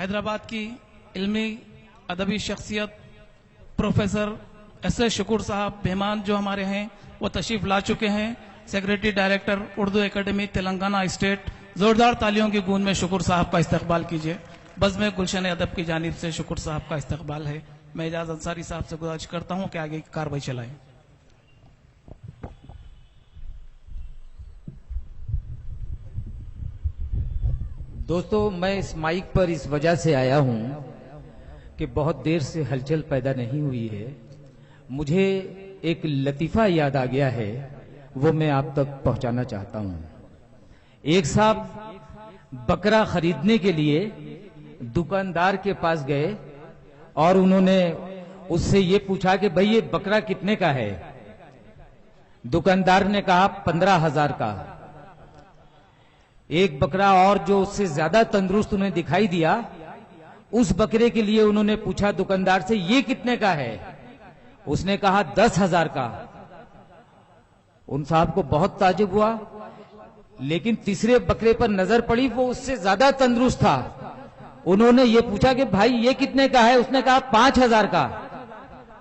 हैदराबाद की इल्मी अदबी शख्सियत प्रोफेसर एस शुक्र साहब मेहमान जो हमारे हैं वो तशरीफ ला चुके हैं। Secretary director Urdu academy Telangana state, जोरदार तालियों की गूंज में शुक्र साहब का इस्तकबाल कीजिए। बज़्म गुलशन अदब की जानिब से शुक्र साहब का इस्तकबाल है। मैं एजाज अंसारी साहब से गुजारिश करता हूं कि आगे की कार्रवाई चलाएं। दोस्तों, मैं इस माइक पर इस वजह से आया हूं कि बहुत देर से हलचल पैदा नहीं हुई है। मुझे एक लतीफा याद आ गया है, वो मैं आप तक पहुंचाना चाहता हूं। एक साहब बकरा खरीदने के लिए दुकानदार के पास गए और उन्होंने उससे ये पूछा कि भाई ये बकरा कितने का है। दुकानदार ने कहा 15,000 का। एक बकरा और जो उससे ज्यादा तंदुरुस्त उन्हें दिखाई दिया, उस बकरे के लिए उन्होंने पूछा दुकानदार से ये कितने का है। उसने कहा 10,000 का। उन साहब को बहुत ताज्जुब हुआ, लेकिन तीसरे बकरे पर नजर पड़ी, वो उससे ज्यादा तंदुरुस्त था। उन्होंने ये पूछा कि भाई ये कितने का है। उसने कहा 5,000 का।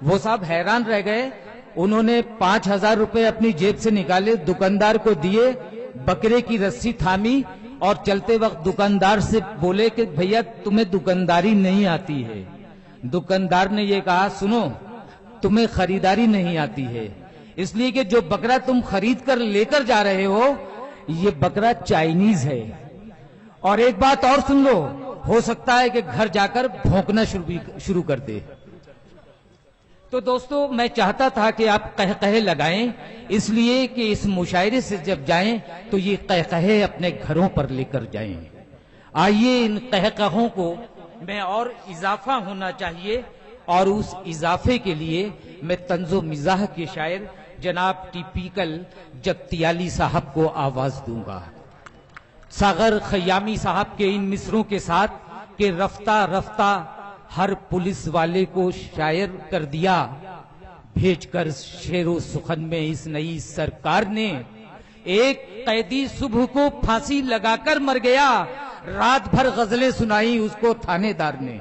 वो साहब हैरान रह गए। उन्होंने 5,000 रुपए अपनी जेब से निकाले, दुकानदार को दिए, बकरे की रस्सी थामी और चलते वक्त दुकानदार से बोले कि भैया तुम्हें दुकानदारी नहीं आती है। दुकानदार ने ये कहा सुनो, तुम्हें खरीदारी नहीं आती है, इसलिए कि जो बकरा तुम खरीद कर लेकर जा रहे हो ये बकरा चाइनीज है। और एक बात और सुन लो, हो सकता है कि घर जाकर भौंकना शुरू कर दे। तो दोस्तों, मैं चाहता था कि आप कहकहे लगाएं, इसलिए कि इस मुशायरे से जब जाएं तो ये कहकहे अपने घरों पर लेकर जाएं। आइए इन कहकहों को में और इजाफा होना चाहिए, और उस इजाफे के लिए मैं तंजो मिजाह के शायर जनाब टिपिकल जगतियाली साहब को आवाज दूंगा। सागर खयामी साहब के इन मिसरों के साथ कि रफ्ता रफ्ता हर पुलिस वाले को शायर कर दिया, भेजकर शेरो सुखन में इस नई सरकार ने। एक कैदी सुबह को फांसी लगाकर मर गया, रात भर गजलें सुनाई उसको थानेदार ने।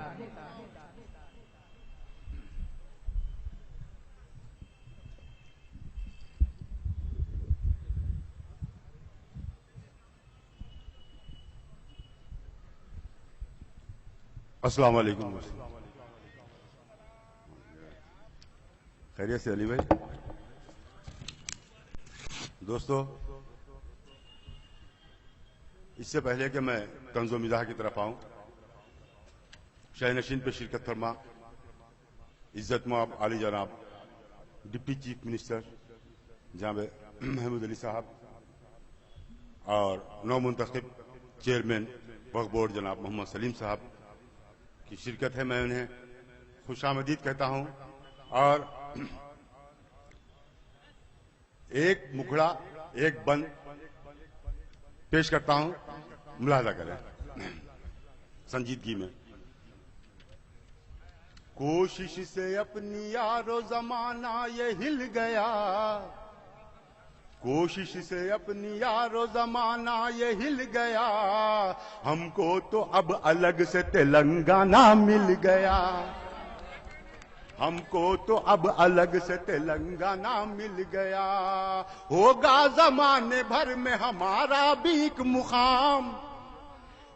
अस्सलाम वालेकुम। खैरियत से अली भाई। दोस्तों, इससे पहले कि मैं तंज़ो मिज़ाह की तरफ आऊं, शाह नशीन पे शिरकत फरमा इज्जत माब आली जनाब डिप्टी चीफ मिनिस्टर जनाब महमूद अली साहब और नौ मुंतखब चेयरमैन वक्फ बोर्ड जनाब मोहम्मद सलीम साहब की शिरकत है। मैं उन्हें खुशामदीद कहता हूं। और एक मुखड़ा एक बंद पेश करता हूं, मुलाहजा करें संजीदगी में। कोशिश से अपनी यारो जमाना ये हिल गया, कोशिश से अपनी यारो जमाना ये हिल गया, हमको तो अब अलग से तेलंगाना मिल गया, हमको तो अब अलग से तेलंगाना मिल गया। होगा जमाने भर में हमारा भी एक मुकाम,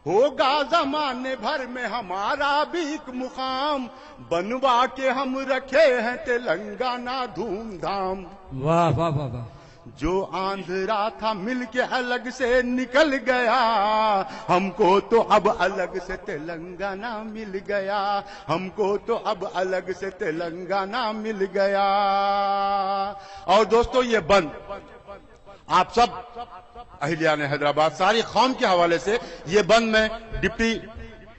होगा जमाने भर में हमारा भी एक मुकाम, बनवा के हम रखे हैं तेलंगाना धूमधाम। वाह वाह वाह वाह। जो आंध्रा था मिल के अलग से निकल गया, हमको तो अब अलग से तेलंगाना मिल गया, हमको तो अब अलग से तेलंगाना मिल गया। और दोस्तों, ये बंद आप सब अहलियान हैदराबाद सारी कौम के हवाले से ये बंद मैं डिप्टी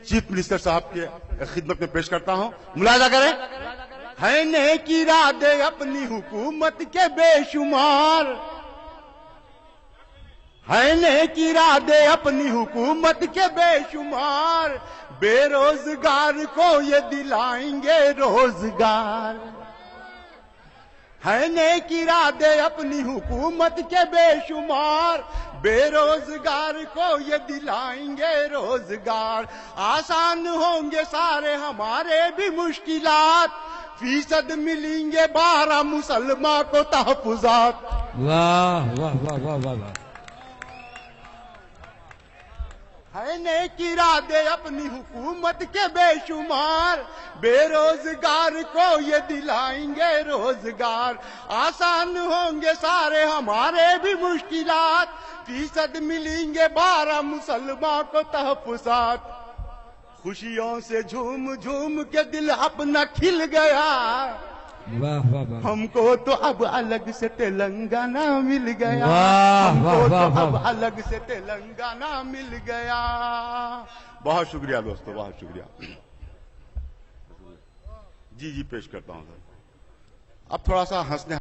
चीफ मिनिस्टर साहब के खिदमत में पेश करता हूं। मुलाजा करें। है नेक इरादे अपनी हुकूमत के बेशुमार, है नेक इरादे अपनी हुकूमत के बेशुमार, बेरोजगार को ये दिलाएंगे रोजगार, ہے نیک ارادے اپنی حکومت کے بے شمار، بے روزگار کو یہ دلائیں گے روزگار، آسان ہوں گے سارے ہمارے بھی مشکلات، فیصد ملیں گے 12 مسلمان کو تحفظات۔ واہ واہ واہ واہ واہ واہ۔ ہے نیک ارادے اپنی حکومت کے بے شمار، بے روزگار کو یہ دلائیں گے روزگار، آسان ہوں گے سارے ہمارے بھی مشکلات، فیصد ملیں گے 12 مسلمان کو تحفظات۔ خوشیوں سے جھوم جھوم کے دل اپنا کھل گیا، واہ واہ واہ۔ ہم کو تو اب الگ سے تلنگانہ مل گیا، واہ ہم واہ کو واہ تو اب واہ۔ الگ سے تلنگانہ مل گیا۔ بہت شکریہ دوستو، بہت شکریہ۔ جی پیش کرتا ہوں سر۔ اب تھوڑا سا ہنسنے